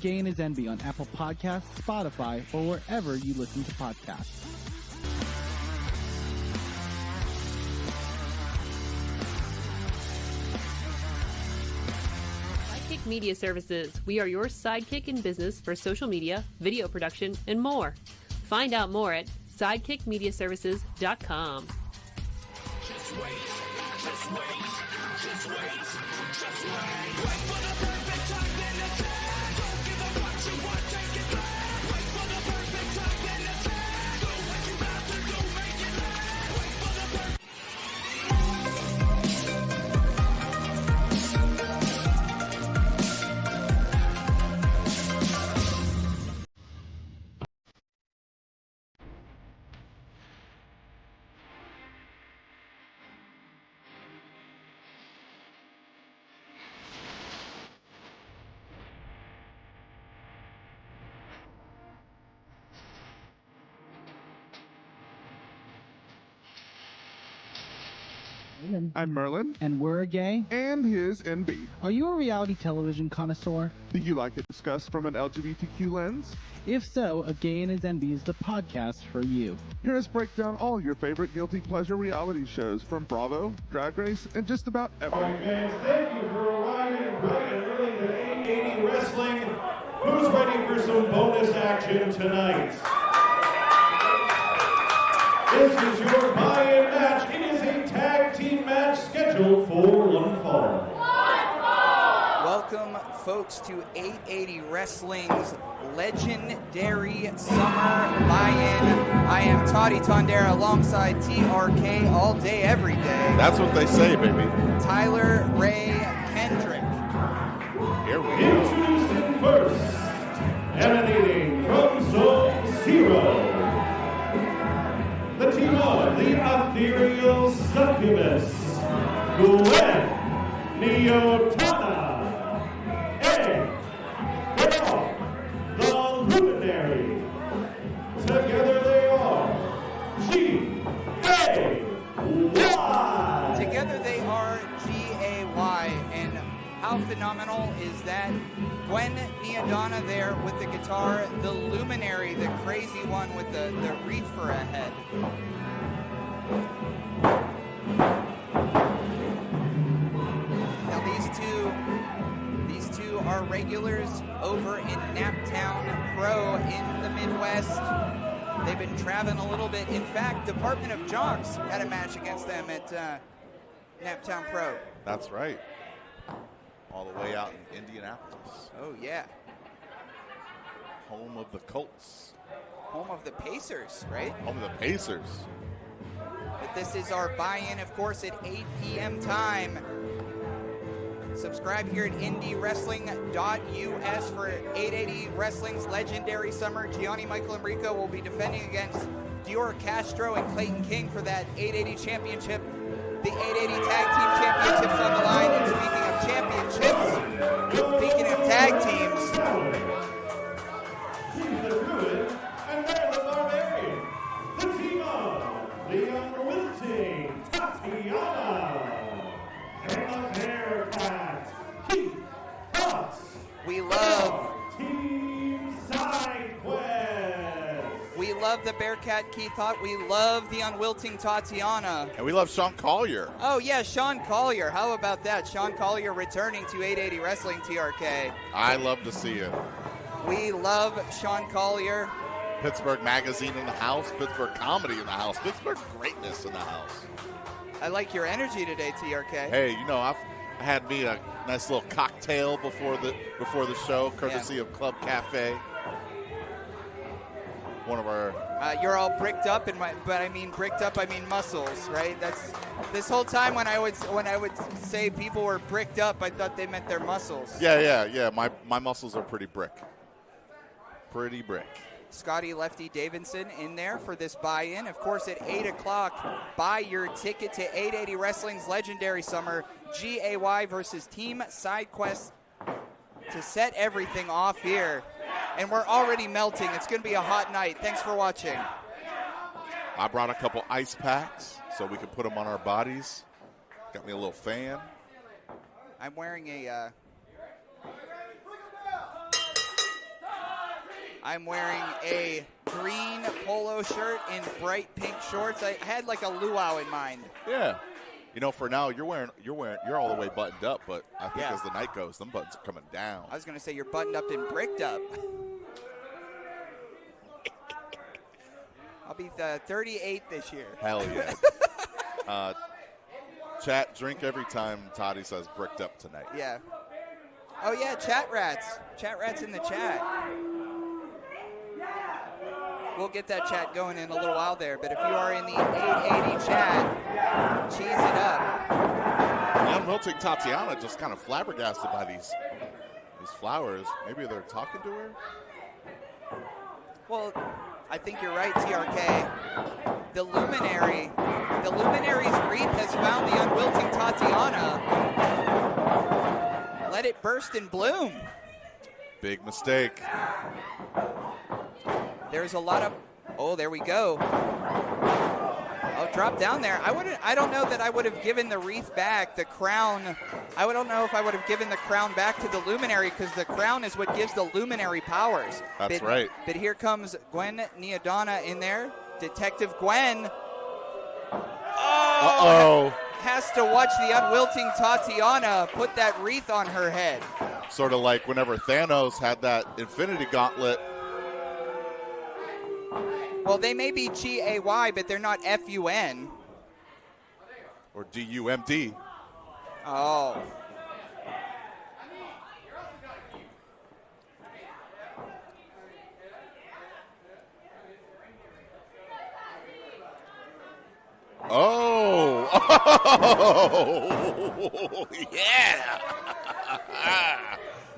Gain is Envy on Apple Podcasts, Spotify, or wherever you listen to podcasts. Sidekick Media Services. We are your sidekick in business for social media, video production, and more. Find out more at sidekickmediaservices.com. Just wait, just wait, just wait, just wait. Wait for the perfect time, then attack. Don't give up what you want, take it back. Wait for the perfect time, then attack. Do what you have to do, make it last. Wait for the perfect. I'm Merlin. And we're a gay. And his NB. Are you a reality television connoisseur? Do you like it discussed from an LGBTQ lens? If so, A Gay and His Envy is the podcast for you. Hear us break down all your favorite guilty pleasure reality shows from Bravo, Drag Race, and just about everything. Fans, thank you for arriving bright and early to 880 Wrestling. Who's ready for some bonus action tonight? This is your buy-in match. It is a tag team match scheduled for one fall. Welcome, folks, to 880 Wrestling's legendary summer buy-in. I am Toddy Tondera alongside TRK all day, every day. That's what they say, baby. Tyler Ray Kendrick. Here we go. Introducing first, emanating from Zone Zero, the team of the ethereal succubus, Gwen, Neodonna, and the Luminary. Together they are G.A.Y. Together they are G.A.Y. And how phenomenal is that? Gwen Neodonna there with the guitar, the Luminary, the crazy one with the wreath for a head. Now these two are regulars over in Naptown Pro in the Midwest. They've been traveling a little bit. In fact, Department of Jocks had a match against them at Naptown Pro. That's right. All the way out in Indianapolis. Oh, yeah. Home of the Colts. Home of the Pacers, right? Home of the Pacers. But this is our buy-in, of course, at 8 p.m. time. Subscribe here at IndyWrestling.us for 880 Wrestling's legendary summer. Gianni, Michael, Emricko will be defending against Dior, Castro, and Clayton King for that 880 championship. The 880 Tag Team Championships on the line. And speaking of tag teams. She's the Druid, and they're the Barbarian. The team of the unwilting Tatiana and the Bearcat, Keith Haught. We love Team Side Quest. We love the Bearcat Keith Haught. We love the unwilting Tatiana. And we love Sean Collier. Oh, yeah, Sean Collier. How about that? Sean Collier returning to 880 Wrestling, TRK. I love to see it. We love Sean Collier. Pittsburgh Magazine in the house. Pittsburgh Comedy in the house. Pittsburgh Greatness in the house. I like your energy today, TRK. Hey, you know, I had me a nice little cocktail before the show, courtesy of Club Cafe. One of our. You're all bricked up, but I mean bricked up. I mean muscles, right? That's this whole time when I would say people were bricked up, I thought they meant their muscles. Yeah. My muscles are pretty brick. Pretty brick. Scotty Lefty Davidson in there for this buy-in. Of course, at 8 o'clock, buy your ticket to 880 Wrestling's legendary summer, G.A.Y. versus Team SideQuest to set everything off here. And we're already melting. It's going to be a hot night. Thanks for watching. I brought a couple ice packs so we can put them on our bodies. Got me a little fan. I'm wearing a... I'm wearing a green polo shirt and bright pink shorts. I had like a luau in mind. Yeah. You know, for now, you're all the way buttoned up, but I think as the night goes, them buttons are coming down. I was going to say you're buttoned up and bricked up. I'll be the 38th this year. Hell yeah. Chat, drink every time Toddy says bricked up tonight. Yeah. Oh, yeah, chat rats. Chat rats in the chat. We'll get that chat going in a little while there, but if you are in the 880 chat, cheese it up. The unwilting Tatiana just kind of flabbergasted by these flowers. Maybe they're talking to her? Well, I think you're right, TRK. The Luminary's wreath has found the unwilting Tatiana. Let it burst and bloom. Big mistake. There's a lot of, oh, there we go. Oh, drop down there. I don't know that I would have given the wreath back, the crown. I don't know if I would have given the crown back to the Luminary, because the crown is what gives the Luminary powers. That's right. But here comes Gwen Neodonna in there. Detective Gwen. Oh, has to watch the unwilting Tatiana put that wreath on her head. Sort of like whenever Thanos had that Infinity Gauntlet. Well, they may be G.A.Y, but they're not F-U-N. Or D-U-M-D. Oh. Oh. Oh. Yeah.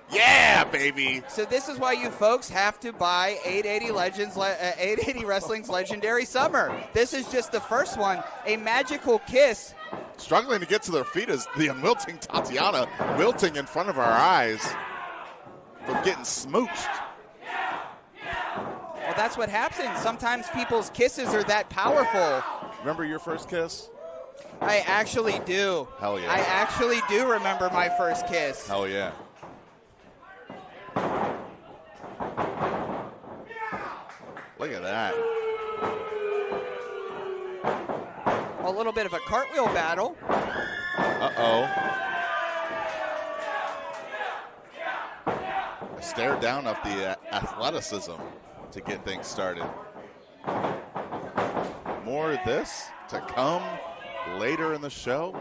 Yeah, baby. So this is why you folks have to buy 880 Wrestling's Legendary Summer. This is just the first one. A magical kiss. Struggling to get to their feet is the unwilting Tatiana, wilting in front of our eyes from getting smooched. Well, that's what happens. Sometimes people's kisses are that powerful. Remember your first kiss? I actually do. Hell yeah. I actually do remember my first kiss. Hell yeah. Look at that. A little bit of a cartwheel battle. Uh-oh. A stare down of the athleticism to get things started. More of this to come later in the show.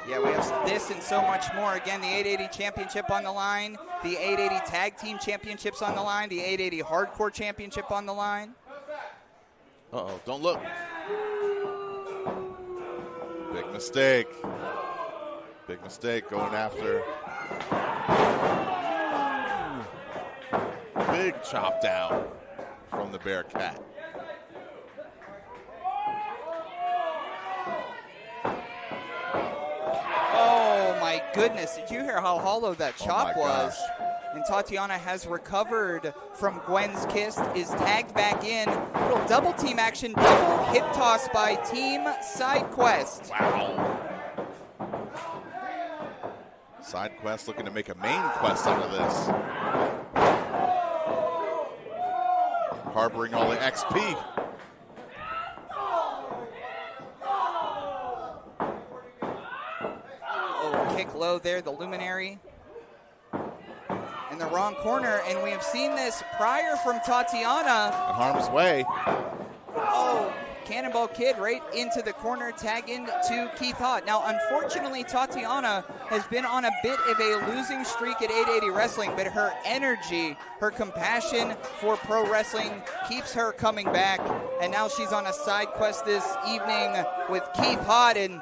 Yeah, we have this and so much more. Again, the 880 Championship on the line, the 880 Tag Team Championships on the line, the 880 Hardcore Championship on the line. Uh-oh, don't look. Big mistake. Big mistake going after. Big chop down from the Bearcat. Oh my goodness, did you hear how hollow that chop was? Gosh. And Tatiana has recovered from Gwen's kiss, is tagged back in. Little double team action, double hip toss by Team SideQuest. Wow. SideQuest looking to make a main quest out of this. Harboring all the XP. Oh, kick low there, the Luminary. In the wrong corner, and we have seen this prior from Tatiana. In harm's way. Oh, Cannonball Kid right into the corner, tag into Keith Haught. Now, unfortunately, Tatiana has been on a bit of a losing streak at 880 Wrestling, but her energy, her compassion for pro wrestling keeps her coming back. And now she's on a side quest this evening with Keith Haught. And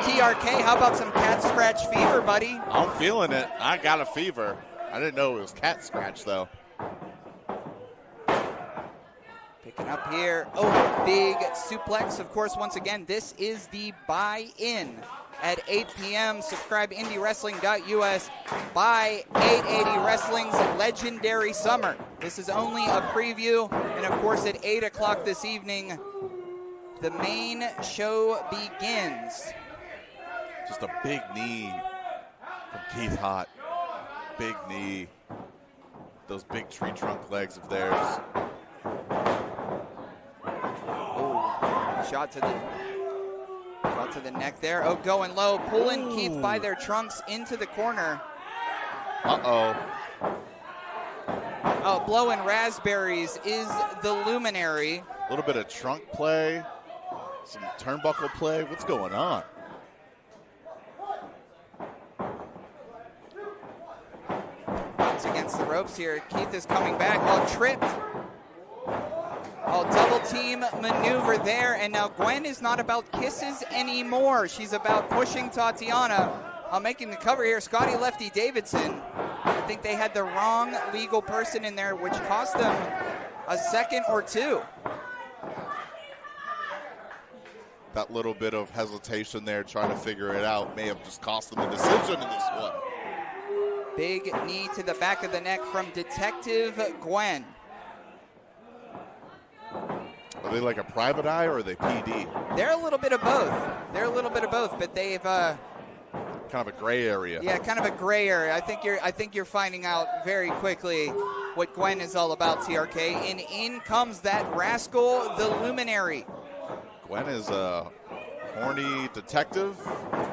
TRK, how about some cat scratch fever, buddy? I'm feeling it. I got a fever. I didn't know it was cat scratch, though. Picking up here. Oh, big suplex. Of course, once again, this is the buy-in at 8 p.m. Subscribe IndyWrestling.us. Buy 880 Wrestling's Legendary Summer. This is only a preview. And, of course, at 8 o'clock this evening, the main show begins. Just a big knee from Keith Haught. Big knee. those big tree trunk legs of theirs. Oh, shot to the neck there. Oh, going low, pulling Keith by their trunks into the corner. Uh-oh. Oh, blowing raspberries is the Luminary. A little bit of trunk play, some turnbuckle play. What's going on? It's against the ropes here. Keith is coming back. Oh, tripped. Oh, double team maneuver there. And now Gwen is not about kisses anymore. She's about pushing Tatiana. Making the cover here, Scotty Lefty Davidson. I think they had the wrong legal person in there, which cost them a second or two. That little bit of hesitation there, trying to figure it out, may have just cost them a decision in this one. Big knee to the back of the neck from Detective Gwen. Are they like a private eye or are they PD? They're a little bit of both. But they've kind of a gray area. Yeah, kind of a gray area. I think you're finding out very quickly what Gwen is all about, TRK. And in comes that rascal, the Luminary. Gwen is a horny detective.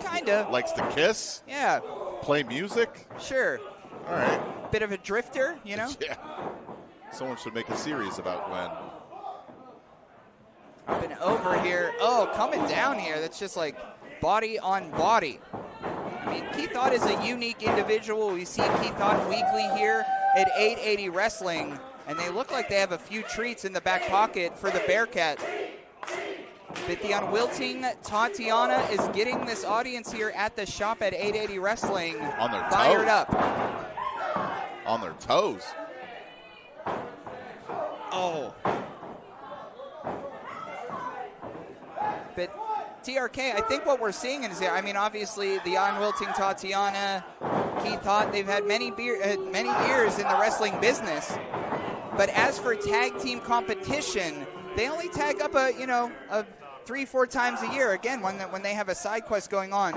Kinda. Likes to kiss. Yeah. Play music. Sure. All right. Bit of a drifter, you know? Yeah. Someone should make a series about Gwen. Up and over here. Oh, coming down here. That's just like body on body. I mean, Keith Haught is a unique individual. We see Keith Haught weekly here at 880 Wrestling, and they look like they have a few treats in the back pocket for the Bearcat. But the unwilting Tatiana is getting this audience here at the shop at 880 Wrestling on their fired toes. Up. On their toes. Oh. But TRK, I think what we're seeing is, I mean, obviously the unwilting Tatiana, Keith Haught, they've had many years in the wrestling business. But as for tag team competition, they only tag up a 3-4 times a year. Again, when they have a side quest going on.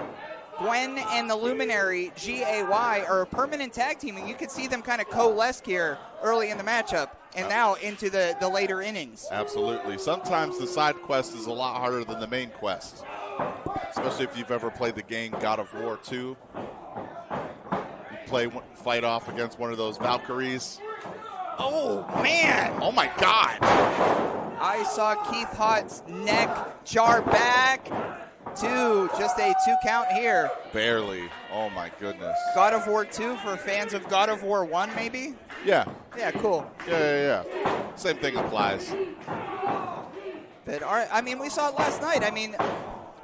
Gwen and the Luminary, G.A.Y, are a permanent tag team, and you could see them kind of coalesce here early in the matchup and now into the later innings. Absolutely. Sometimes the side quest is a lot harder than the main quest, especially if you've ever played the game God of War 2. You fight off against one of those Valkyries. Oh, man! Oh, my God! I saw Keith Haught's neck jar back. Just a 2 count here. Barely. Oh my goodness. God of War 2 for fans of God of War 1, maybe? Yeah. Yeah, cool. Yeah. Same thing applies. But I mean, we saw it last night. I mean,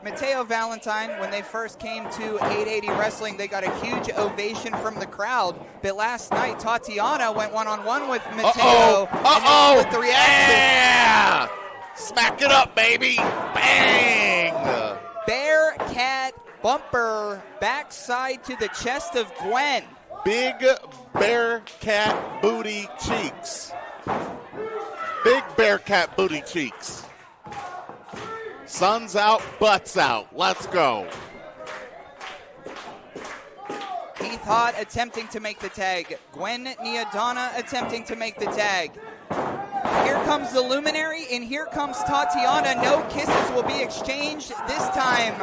Mateo Valentine, when they first came to 880 Wrestling, they got a huge ovation from the crowd. But last night, Tatiana went one-on-one with Mateo. Uh-oh! With the reaction. Yeah! Smack it up, baby! Bang! Bearcat bumper backside to the chest of Gwen. Big Bearcat booty cheeks. Big Bearcat booty cheeks. Sun's out, butts out. Let's go. Keith Haught attempting to make the tag. Gwen Neodonna attempting to make the tag. Here comes the Luminary, and here comes Tatiana. No kisses will be exchanged this time.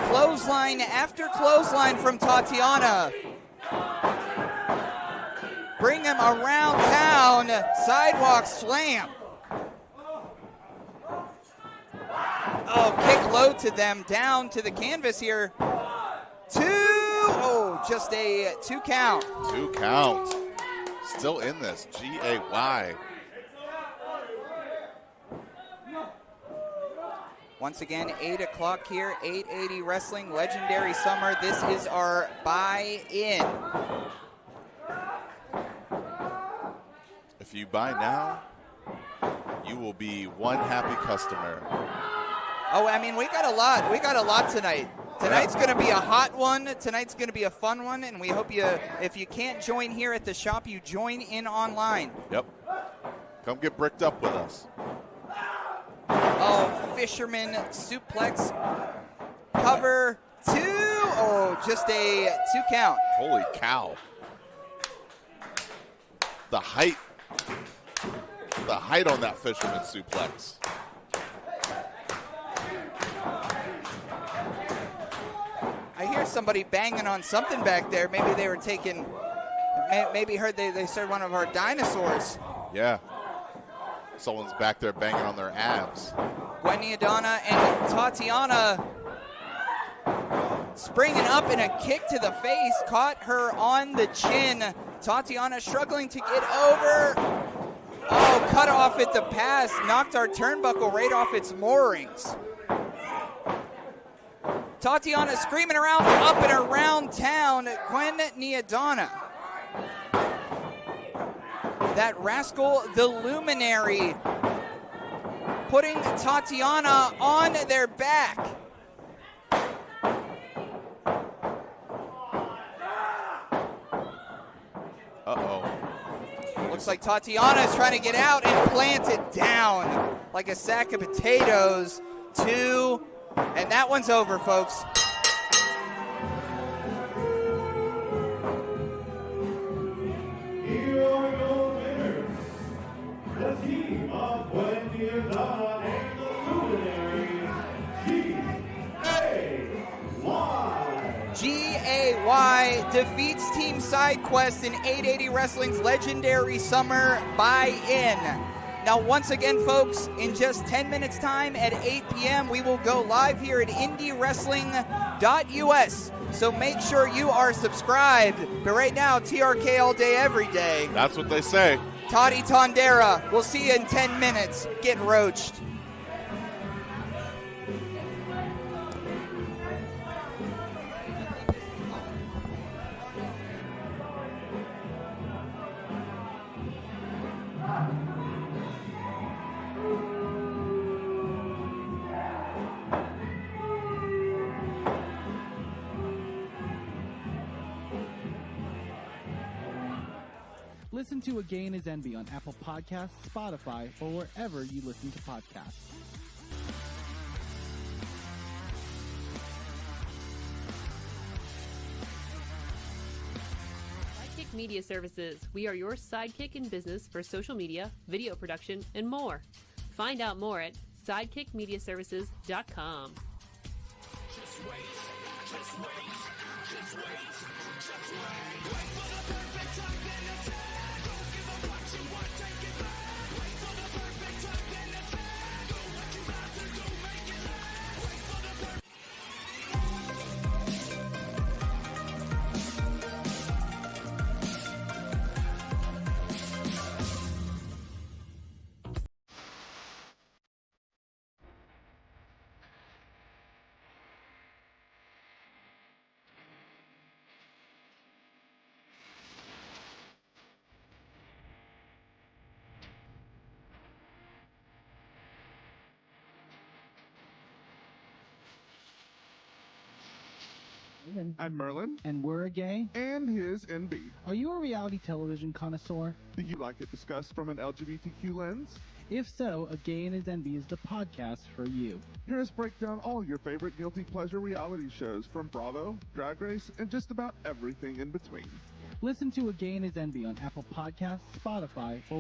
Clothesline after clothesline from Tatiana. Bring him around town. Sidewalk slam. Oh, kick low to them. Down to the canvas here. 2. Oh, just a 2 count. 2 count. Still in this. G.A.Y. Once again, 8 o'clock here, 880 Wrestling, Legendary Summer. This is our buy-in. If you buy now, you will be one happy customer. Oh, I mean, we got a lot. We got a lot tonight. Tonight's going to be a hot one. Tonight's going to be a fun one, and we hope if you can't join here at the shop, you join in online. Yep. Come get bricked up with us. Oh, fisherman suplex. Cover 2. Oh, just a 2 count. Holy cow. the height on that fisherman suplex. I hear somebody banging on something back there. Maybe they were taking, maybe heard they started one of our dinosaurs. Yeah. Someone's back there banging on their abs. Gwen, Neodonna, and Tatiana springing up in a kick to the face, caught her on the chin. Tatiana struggling to get over. Oh, cut off at the pass, knocked our turnbuckle right off its moorings. Tatiana screaming around up and around town. Gwen, Neodonna. That rascal, the Luminary, putting Tatiana on their back. Uh-oh. Looks like Tatiana is trying to get out and plant it down like a sack of potatoes. 2, and that one's over, folks. Here are your winners. The team of Gwen, Neodonna, and the Luminary, G.A.Y. G.A.Y. defeats Team SideQuest in 880 Wrestling's legendary summer buy-in. Now, once again, folks, in just 10 minutes' time at 8 p.m., we will go live here at IndyWrestling.us. So make sure you are subscribed. But right now, TRK all day, every day. That's what they say. Toddy Tondera. We'll see you in 10 minutes. Get roached. Listen to A Gain is Envy on Apple Podcasts, Spotify, or wherever you listen to podcasts. Sidekick Media Services. We are your sidekick in business for social media, video production, and more. Find out more at sidekickmediaservices.com. Just wait, just wait, just wait, just wait. Wait for the perfect time, then attack. Don't give up what you want, take it back. Wait for the perfect time, then attack. Do what you have to do, make it last. Wait for the perfect. I'm Merlin, And we're a gay. and his NB. Are you a reality television connoisseur? Do you like it discussed from an LGBTQ lens? If so, A Gay in His Envy is the podcast for you. Hear us break down all your favorite guilty pleasure reality shows from Bravo, Drag Race, and just about everything in between. Listen to A Gay in His Envy on Apple Podcasts, Spotify, or